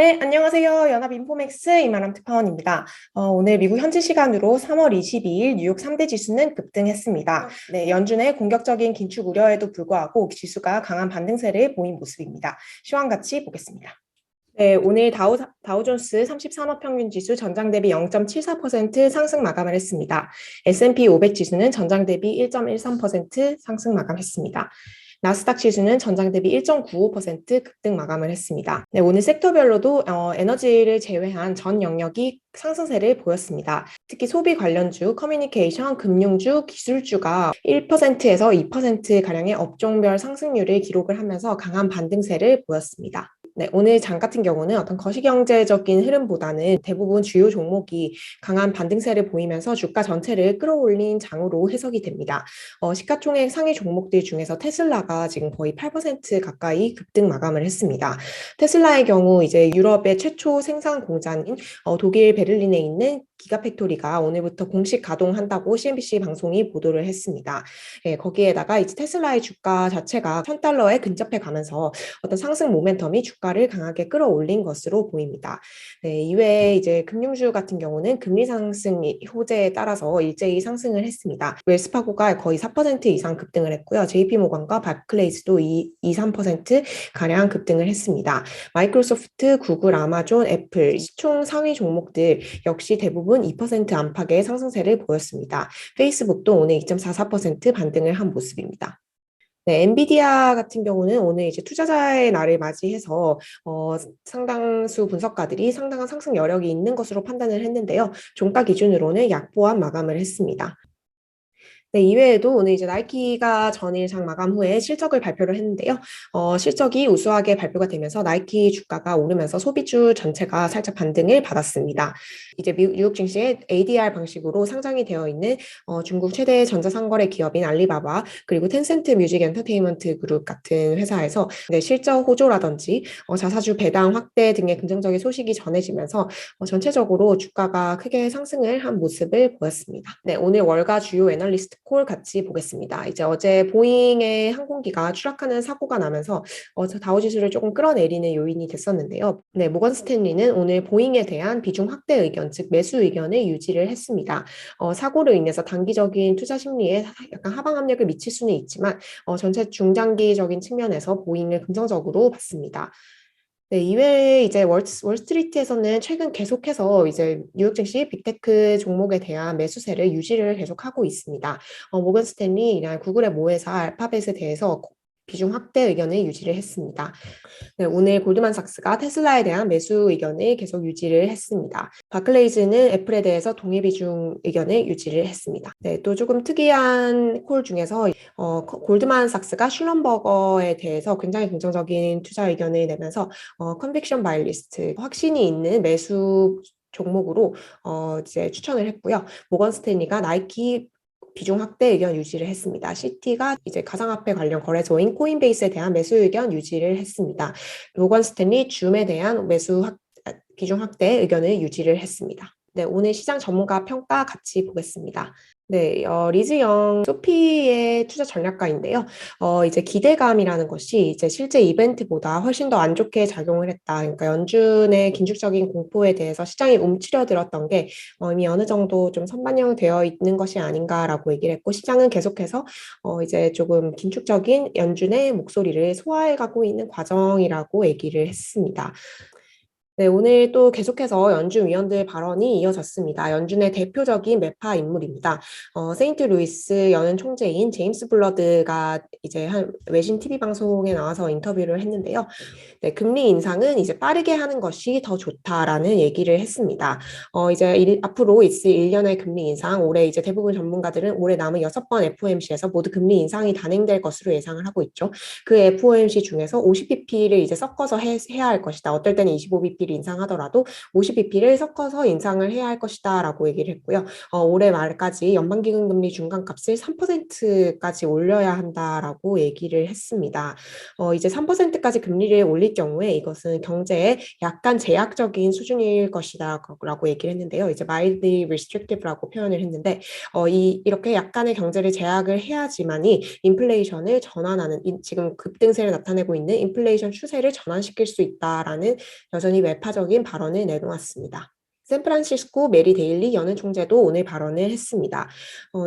네, 안녕하세요. 연합인포맥스 이만람 특파원입니다. 오늘 미국 현지 시간으로 3월 22일 뉴욕 3대 지수는 급등했습니다. 네, 연준의 공격적인 긴축 우려에도 불구하고 지수가 강한 반등세를 보인 모습입니다. 시황 같이 보겠습니다. 네, 오늘 다우존스 33억 평균 지수 전장 대비 0.74% 상승 마감을 했습니다. S&P 500 지수는 전장 대비 1.13% 상승 마감했습니다. 나스닥 지수는 전장 대비 1.95% 급등 마감을 했습니다. 네, 오늘 섹터별로도 에너지를 제외한 전 영역이 상승세를 보였습니다. 특히 소비 관련주, 커뮤니케이션, 금융주, 기술주가 1%에서 2%가량의 업종별 상승률을 기록을 하면서 강한 반등세를 보였습니다. 네, 오늘 장 같은 경우는 어떤 거시경제적인 흐름보다는 대부분 주요 종목이 강한 반등세를 보이면서 주가 전체를 끌어올린 장으로 해석이 됩니다. 시가총액 상위 종목들 중에서 테슬라가 지금 거의 8% 가까이 급등 마감을 했습니다. 테슬라의 경우 이제 유럽의 최초 생산 공장인 독일 베를린에 있는 기가팩토리가 오늘부터 공식 가동한다고 CNBC 방송이 보도를 했습니다. 예, 거기에다가 이제 테슬라의 주가 자체가 1,000달러에 근접해 가면서 어떤 상승 모멘텀이 주가를 강하게 끌어올린 것으로 보입니다. 네, 이외에 이제 금융주 같은 경우는 금리 상승 호재에 따라서 일제히 상승을 했습니다. 웰스파고가 거의 4% 이상 급등을 했고요. JP모건과 바클레이스도 3% 가량 급등을 했습니다. 마이크로소프트, 구글, 아마존, 애플 시총 상위 종목들 역시 대부분 2% 안팎의 상승세를 보였습니다. 페이스북도 오늘 2.44% 반등을 한 모습입니다. 네, 엔비디아 같은 경우는 오늘 이제 투자자의 날을 맞이해서 상당수 분석가들이 상당한 상승 여력이 있는 것으로 판단을 했는데요. 종가 기준으로는 약보합 마감을 했습니다. 네, 이외에도 오늘 이제 나이키가 전일 장 마감 후에 실적을 발표를 했는데요. 실적이 우수하게 발표가 되면서 나이키 주가가 오르면서 소비주 전체가 살짝 반등을 받았습니다. 이제 뉴욕 증시에 ADR 방식으로 상장이 되어 있는 중국 최대 전자상거래 기업인 알리바바 그리고 텐센트 뮤직 엔터테인먼트 그룹 같은 회사에서 네, 실적 호조라든지 자사주 배당 확대 등의 긍정적인 소식이 전해지면서 전체적으로 주가가 크게 상승을 한 모습을 보였습니다. 네, 오늘 월가 주요 애널리스트 콜 같이 보겠습니다. 이제 어제 보잉의 항공기가 추락하는 사고가 나면서 다우지수를 조금 끌어내리는 요인이 됐었는데요. 네, 모건 스탠리는 오늘 보잉에 대한 비중 확대 의견, 즉 매수 의견을 유지를 했습니다. 사고로 인해서 단기적인 투자 심리에 약간 하방 압력을 미칠 수는 있지만 전체 중장기적인 측면에서 보잉을 긍정적으로 봤습니다. 네, 이외에 이제 월스트리트에서는 최근 계속해서 이제 뉴욕 증시 빅테크 종목에 대한 매수세를 유지를 계속하고 있습니다. 모건 스탠리나 구글의 모회사 알파벳에 대해서 비중 확대 의견을 유지를 했습니다. 네, 오늘 골드만삭스가 테슬라에 대한 매수 의견을 계속 유지를 했습니다. 바클레이즈는 애플에 대해서 동일 비중 의견을 유지를 했습니다. 네, 또 조금 특이한 콜 중에서 골드만삭스가 슐럼버거에 대해서 굉장히 긍정적인 투자 의견을 내면서 컨빅션 바이리스트 확신이 있는 매수 종목으로 이제 추천을 했고요. 모건 스탠리가 나이키 비중 확대 의견 유지를 했습니다. 시티가 이제 가상화폐 관련 거래소인 코인베이스에 대한 매수 의견 유지를 했습니다. 모건 스탠리 줌에 대한 비중 확대 의견을 유지를 했습니다. 네, 오늘 시장 전문가 평가 같이 보겠습니다. 네, 리즈 영 소피의 투자 전략가인데요. 이제 기대감이라는 것이 이제 실제 이벤트보다 훨씬 더 안 좋게 작용을 했다. 그러니까 연준의 긴축적인 공포에 대해서 시장이 움츠려들었던 게 이미 어느 정도 좀 선반영되어 있는 것이 아닌가라고 얘기를 했고, 시장은 계속해서 이제 조금 긴축적인 연준의 목소리를 소화해가고 있는 과정이라고 얘기를 했습니다. 네, 오늘 또 계속해서 연준 위원들 발언이 이어졌습니다. 연준의 대표적인 매파 인물입니다. 세인트루이스 연은 총재인 제임스 블러드가 이제 한 외신 TV 방송에 나와서 인터뷰를 했는데요. 네, 금리 인상은 이제 빠르게 하는 것이 더 좋다라는 얘기를 했습니다. 이제 앞으로 있을 1년의 금리 인상, 올해 이제 대부분 전문가들은 올해 남은 6번 FOMC에서 모두 금리 인상이 단행될 것으로 예상을 하고 있죠. 그 FOMC 중에서 50bp를 이제 섞어서 해야 할 것이다. 어떨 때는 25bp를 인상하더라도 50bp를 섞어서 인상을 해야 할 것이다라고 얘기를 했고요. 올해 말까지 연방기금금리 중간값을 3%까지 올려야 한다라고 얘기를 했습니다. 이제 3%까지 금리를 올릴 경우에 이것은 경제에 약간 제약적인 수준일 것이다라고 얘기를 했는데요. 이제 mildly restrictive라고 표현을 했는데 이렇게 약간의 경제를 제약을 해야지만이 인플레이션을 전환하는 지금 급등세를 나타내고 있는 인플레이션 추세를 전환시킬 수 있다라는 여전히 매파적인 발언을 내놓았습니다. 샌프란시스코 메리 데일리 연은 총재도 오늘 발언을 했습니다.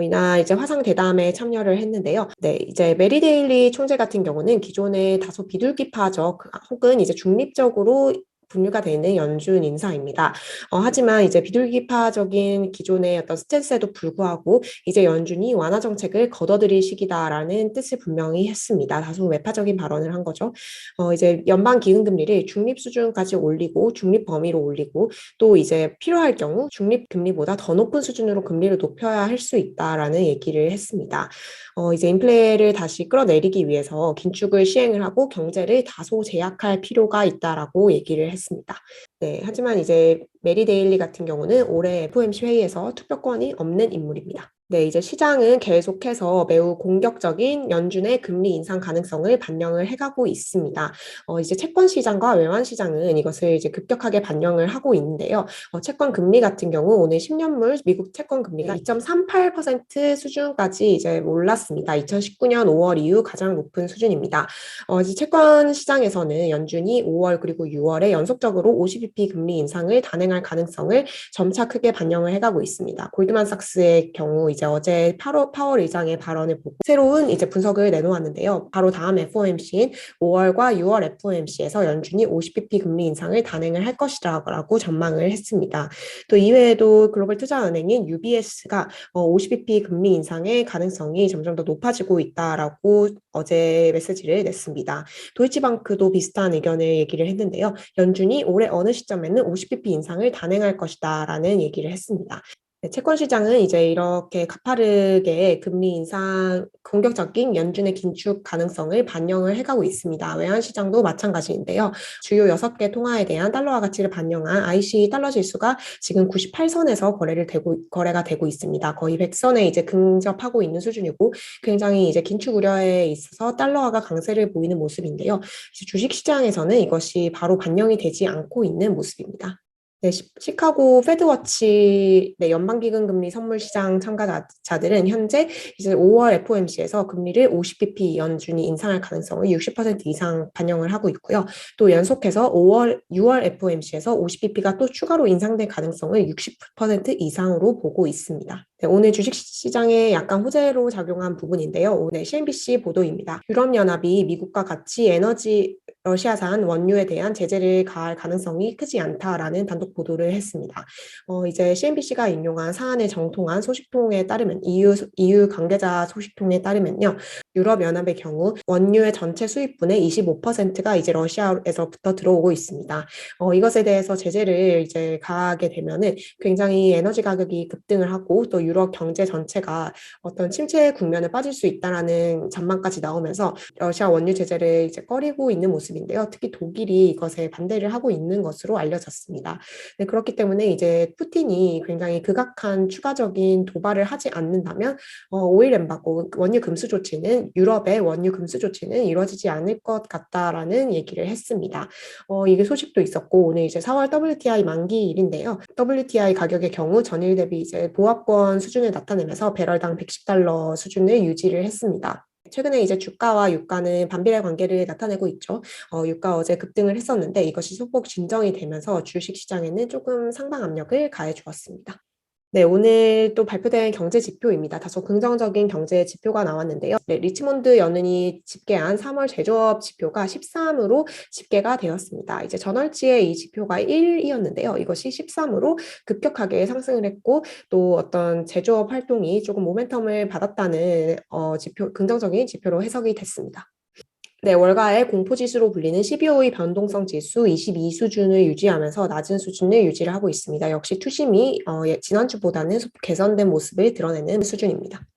이날 이제 화상 대담에 참여를 했는데요. 네, 이제 메리 데일리 총재 같은 경우는 기존에 다소 비둘기파적 혹은 이제 중립적으로 분류가 되는 연준 인사입니다. 하지만 이제 비둘기파적인 기존의 어떤 스탠스에도 불구하고 이제 연준이 완화 정책을 걷어들일 시기다라는 뜻을 분명히 했습니다. 다소 외파적인 발언을 한 거죠. 이제 연방 기금금리를 중립 수준까지 올리고 중립 범위로 올리고 또 이제 필요할 경우 중립 금리보다 더 높은 수준으로 금리를 높여야 할 수 있다라는 얘기를 했습니다. 이제 인플레를 다시 끌어내리기 위해서 긴축을 시행을 하고 경제를 다소 제약할 필요가 있다라고 얘기를 했습니다. 네, 하지만 이제 메리 데일리 같은 경우는 올해 FOMC 회의에서 투표권이 없는 인물입니다. 네, 이제 시장은 계속해서 매우 공격적인 연준의 금리 인상 가능성을 반영을 해가고 있습니다. 이제 채권 시장과 외환 시장은 이것을 이제 급격하게 반영을 하고 있는데요. 채권 금리 같은 경우 오늘 10년물 미국 채권 금리가 2.38% 수준까지 이제 올랐습니다. 2019년 5월 이후 가장 높은 수준입니다. 이제 채권 시장에서는 연준이 5월 그리고 6월에 연속적으로 50bp 금리 인상을 단행할 가능성을 점차 크게 반영을 해가고 있습니다. 골드만삭스의 경우 이제 어제 파월 의장의 발언을 보고 새로운 이제 분석을 내놓았는데요. 바로 다음 FOMC인 5월과 6월 FOMC에서 연준이 50bp 금리 인상을 단행을 할 것이라고 전망을 했습니다. 또 이외에도 글로벌 투자은행인 UBS가 50bp 금리 인상의 가능성이 점점 더 높아지고 있다라고 어제 메시지를 냈습니다. 도이치방크도 비슷한 의견을 얘기를 했는데요. 연준이 올해 어느 시점에는 50bp 인상을 단행할 것이다라는 얘기를 했습니다. 네, 채권 시장은 이제 이렇게 가파르게 금리 인상 공격적인 연준의 긴축 가능성을 반영을 해가고 있습니다. 외환 시장도 마찬가지인데요. 주요 6개 통화에 대한 달러화 가치를 반영한 IC 달러 지수가 지금 98선에서 거래가 되고 있습니다. 거의 100선에 이제 근접하고 있는 수준이고 굉장히 이제 긴축 우려에 있어서 달러화가 강세를 보이는 모습인데요. 주식 시장에서는 이것이 바로 반영이 되지 않고 있는 모습입니다. 네, 시카고 페드워치 네, 연방기금금리 선물시장 참가자들은 현재 이제 5월 FOMC에서 금리를 50bp 연준이 인상할 가능성을 60% 이상 반영을 하고 있고요. 또 연속해서 6월 FOMC에서 50bp가 또 추가로 인상될 가능성을 60% 이상으로 보고 있습니다. 네, 오늘 주식시장에 약간 호재로 작용한 부분인데요. 오늘 CNBC 보도입니다. 유럽연합이 미국과 같이 러시아산 원유에 대한 제재를 가할 가능성이 크지 않다라는 단독 보도를 했습니다. 이제 CNBC가 인용한 사안의 정통한 소식통에 따르면 EU 관계자 소식통에 따르면요. 유럽연합의 경우 원유의 전체 수입분의 25%가 이제 러시아에서부터 들어오고 있습니다. 이것에 대해서 제재를 이제 가하게 되면은 굉장히 에너지 가격이 급등을 하고 또 유럽 경제 전체가 어떤 침체 국면에 빠질 수 있다라는 전망까지 나오면서 러시아 원유 제재를 이제 꺼리고 있는 모습인데요. 특히 독일이 이것에 반대를 하고 있는 것으로 알려졌습니다. 네, 그렇기 때문에 이제 푸틴이 굉장히 극악한 추가적인 도발을 하지 않는다면 오일 엠바고 원유 금수 조치는 유럽의 원유 금수 조치는 이루어지지 않을 것 같다라는 얘기를 했습니다. 이게 소식도 있었고 오늘 이제 4월 WTI 만기일인데요. WTI 가격의 경우 전일 대비 이제 보합권 수준을 나타내면서 배럴당 110달러 수준을 유지를 했습니다. 최근에 이제 주가와 유가는 반비례 관계를 나타내고 있죠. 유가 어제 급등을 했었는데 이것이 소폭 진정이 되면서 주식 시장에는 조금 상방 압력을 가해 주었습니다. 네, 오늘 또 발표된 경제 지표입니다. 다소 긍정적인 경제 지표가 나왔는데요. 네, 리치몬드 연은이 집계한 3월 제조업 지표가 13으로 집계가 되었습니다. 이제 전월치의 이 지표가 1이었는데요. 이것이 13으로 급격하게 상승을 했고 또 어떤 제조업 활동이 조금 모멘텀을 받았다는 긍정적인 지표로 해석이 됐습니다. 네, 월가의 공포지수로 불리는 CBOE 변동성 지수 22 수준을 유지하면서 낮은 수준을 유지를 하고 있습니다. 역시 투심이 지난주보다는 개선된 모습을 드러내는 수준입니다.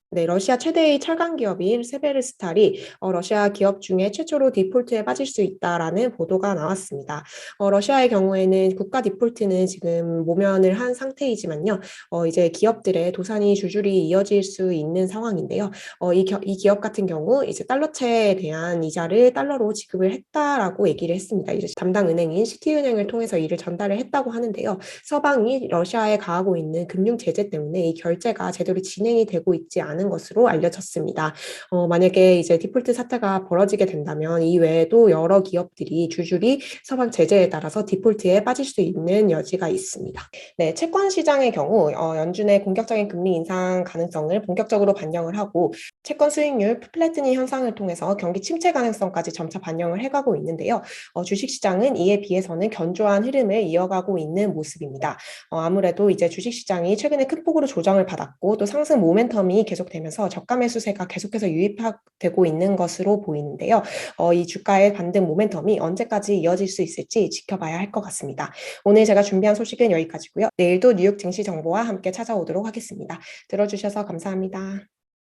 네, 러시아 최대의 철강 기업인 세베르스탈이 러시아 기업 중에 최초로 디폴트에 빠질 수 있다라는 보도가 나왔습니다. 러시아의 경우에는 국가 디폴트는 지금 모면을 한 상태이지만요. 이제 기업들의 도산이 줄줄이 이어질 수 있는 상황인데요. 이 기업 같은 경우 이제 달러채에 대한 이자를 달러로 지급을 했다라고 얘기를 했습니다. 이제 담당 은행인 시티은행을 통해서 이를 전달을 했다고 하는데요. 서방이 러시아에 가하고 있는 금융 제재 때문에 이 결제가 제대로 진행이 되고 있지 않은 않은 것으로 알려졌습니다. 만약에 이제 디폴트 사태가 벌어지게 된다면 이 외에도 여러 기업들이 줄줄이 서방 제재에 따라서 디폴트에 빠질 수 있는 여지가 있습니다. 네, 채권 시장의 경우 연준의 공격적인 금리 인상 가능성을 본격적으로 반영을 하고 채권 수익률 플래트닝 현상을 통해서 경기 침체 가능성까지 점차 반영을 해가고 있는데요. 주식시장은 이에 비해서는 견조한 흐름을 이어가고 있는 모습입니다. 아무래도 이제 주식시장이 최근에 큰 폭으로 조정을 받았고 또 상승 모멘텀이 계속되면서 저가 매수세가 계속해서 유입되고 있는 것으로 보이는데요. 이 주가의 반등 모멘텀이 언제까지 이어질 수 있을지 지켜봐야 할 것 같습니다. 오늘 제가 준비한 소식은 여기까지고요. 내일도 뉴욕 증시 정보와 함께 찾아오도록 하겠습니다. 들어주셔서 감사합니다.